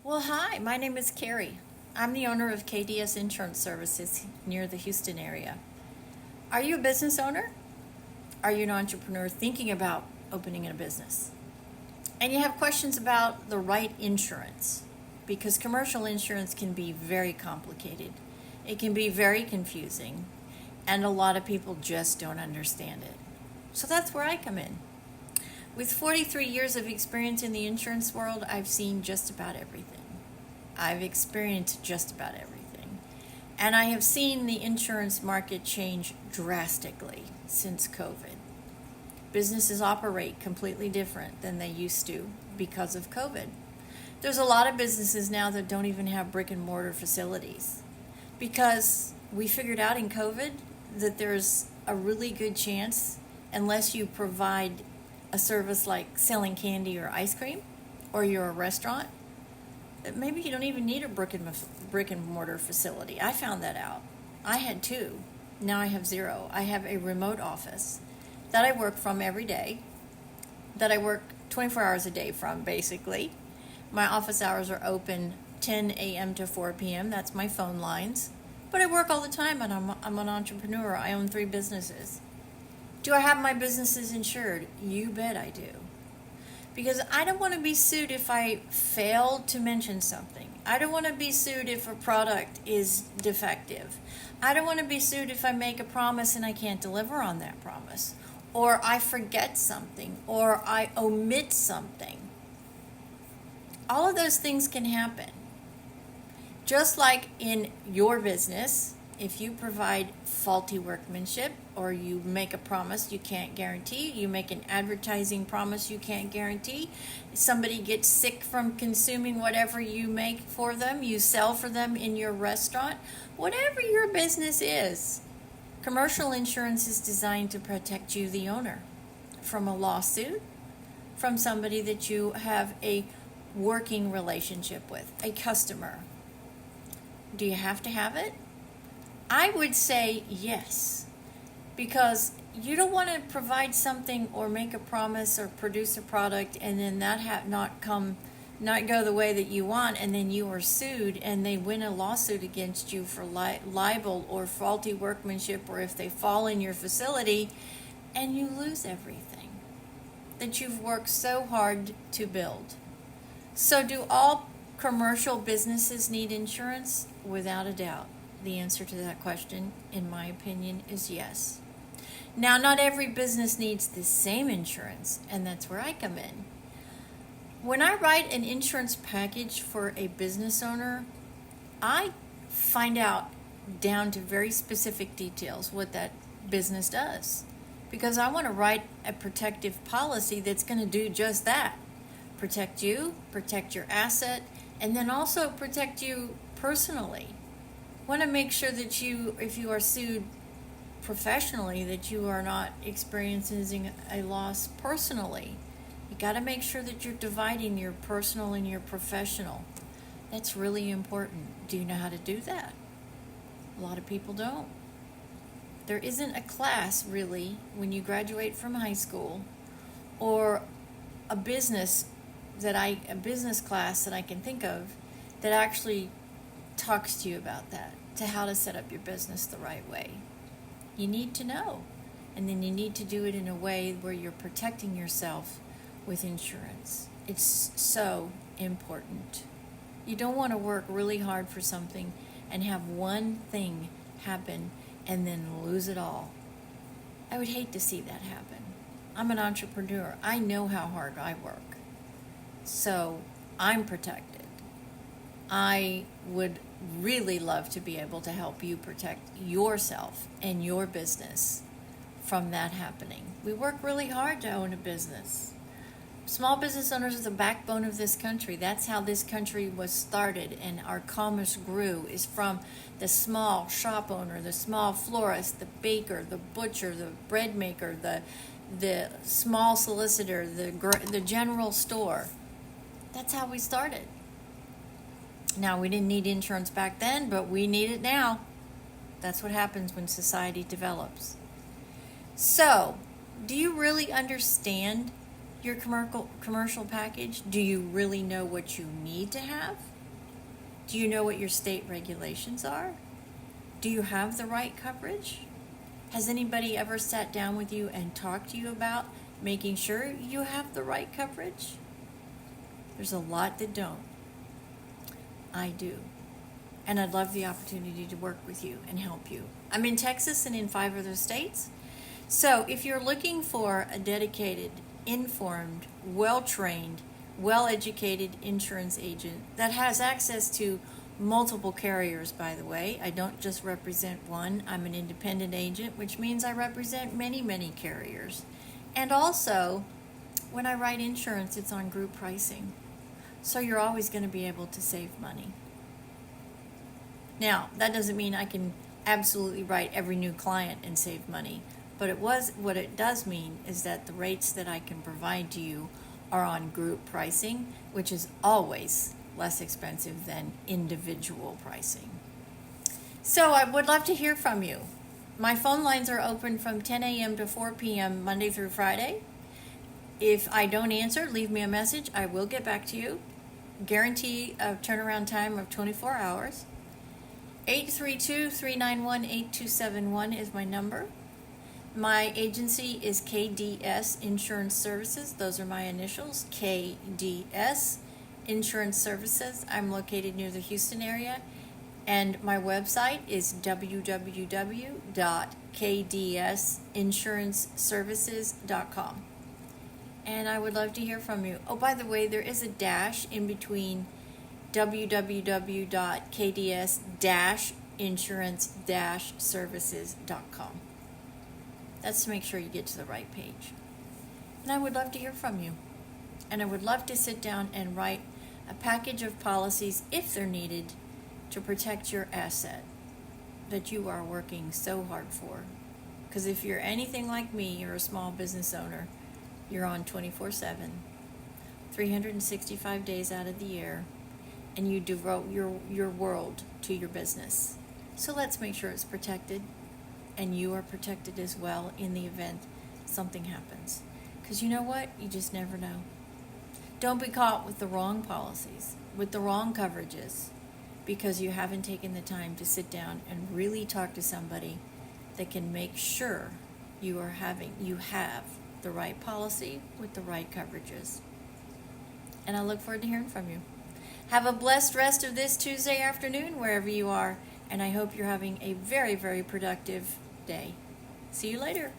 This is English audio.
Well, hi, my name is Carrie. I'm the owner of KDS Insurance Services near the Houston area. Are you a business owner? Are you an entrepreneur thinking about opening a business? And you have questions about the right insurance, because commercial insurance can be very complicated. It can be very confusing, and a lot of people just don't understand it. So that's where I come in. With 43 years of experience in the insurance world, I've seen just about everything. I've experienced just about everything. And I have seen the insurance market change drastically since COVID. Businesses operate completely different than they used to because of COVID. There's a lot of businesses now that don't even have brick and mortar facilities because we figured out in COVID that there's a really good chance, unless you provide a service like selling candy or ice cream, or you're a restaurant, that maybe you don't even need a brick and mortar facility. I found that out. I had two. Now I have zero. I have a remote office that I work from every day, that I work 24 hours a day from, basically. My office hours are open 10 a.m. to 4 p.m. That's my phone lines. But I work all the time, and I'm an entrepreneur. I own 3 businesses. Do I have my businesses insured? You bet I do. Because I don't want to be sued if I failed to mention something. I don't want to be sued if a product is defective. I don't want to be sued if I make a promise and I can't deliver on that promise. Or I forget something, or I omit something. All of those things can happen. Just like in your business, if you provide faulty workmanship, or you make a promise you can't guarantee, you make an advertising promise you can't guarantee, somebody gets sick from consuming whatever you make for them, you sell for them in your restaurant, whatever your business is, commercial insurance is designed to protect you, the owner, from a lawsuit, from somebody that you have a working relationship with, a customer. Do you have to have it? I would say yes, because you don't want to provide something or make a promise or produce a product and then that not go the way that you want, and then you are sued and they win a lawsuit against you for libel or faulty workmanship, or if they fall in your facility, and you lose everything that you've worked so hard to build. So do all commercial businesses need insurance? Without a doubt. The answer to that question, in my opinion, is yes. Now, not every business needs the same insurance, and that's where I come in. When I write an insurance package for a business owner, I find out down to very specific details what that business does, because I want to write a protective policy that's going to do just that. Protect you, protect your asset, and then also protect you personally. Want to make sure that you, if you are sued professionally, that you are not experiencing a loss personally. You got to make sure that you're dividing your personal and your professional. That's really important. Do you know how to do that? A lot of people don't. There isn't a class really when you graduate from high school, or a business class that I can think of that actually talks to you about that, to how to set up your business the right way. You need to know, and then you need to do it in a way where you're protecting yourself with insurance. It's so important. You don't want to work really hard for something and have one thing happen and then lose it all. I would hate to see that happen. I'm an entrepreneur. I know how hard I work. So I'm protected. I would really love to be able to help you protect yourself and your business from that happening. We work really hard to own a business. Small business owners are the backbone of this country. That's how this country was started, and our commerce grew, is from the small shop owner, the small florist, the baker, the butcher, the bread maker, the small solicitor, the general store. That's how we started. Now, we didn't need insurance back then, but we need it now. That's what happens when society develops. So, do you really understand your commercial package? Do you really know what you need to have? Do you know what your state regulations are? Do you have the right coverage? Has anybody ever sat down with you and talked to you about making sure you have the right coverage? There's a lot that don't. I do. And I'd love the opportunity to work with you and help you. I'm in Texas and in 5 other states. So if you're looking for a dedicated, informed, well-trained, well-educated insurance agent that has access to multiple carriers, by the way, I don't just represent one. I'm an independent agent, which means I represent many, many carriers. And also, when I write insurance, it's on group pricing. So you're always going to be able to save money. Now, that doesn't mean I can absolutely write every new client and save money. But what it does mean is that the rates that I can provide to you are on group pricing, which is always less expensive than individual pricing. So I would love to hear from you. My phone lines are open from 10 a.m. to 4 p.m. Monday through Friday. If I don't answer, leave me a message. I will get back to you. Guarantee a turnaround time of 24 hours. 832-391-8271 is my number. My agency is KDS Insurance Services. Those are my initials, KDS Insurance Services. I'm located near the Houston area. And my website is www.kdsinsuranceservices.com. And I would love to hear from you. Oh, by the way, there is a dash in between www.kds-insurance-services.com. That's to make sure you get to the right page. And I would love to hear from you. And I would love to sit down and write a package of policies, if they're needed, to protect your asset that you are working so hard for. Because if you're anything like me, you're a small business owner, you're on 24/7, 365 days out of the year, and you devote your world to your business. So let's make sure it's protected, and you are protected as well in the event something happens. Because you know what? You just never know. Don't be caught with the wrong policies, with the wrong coverages, because you haven't taken the time to sit down and really talk to somebody that can make sure you have the right policy with the right coverages. And I look forward to hearing from you. Have a blessed rest of this Tuesday afternoon, wherever you are, and I hope you're having a very, very productive day. See you later.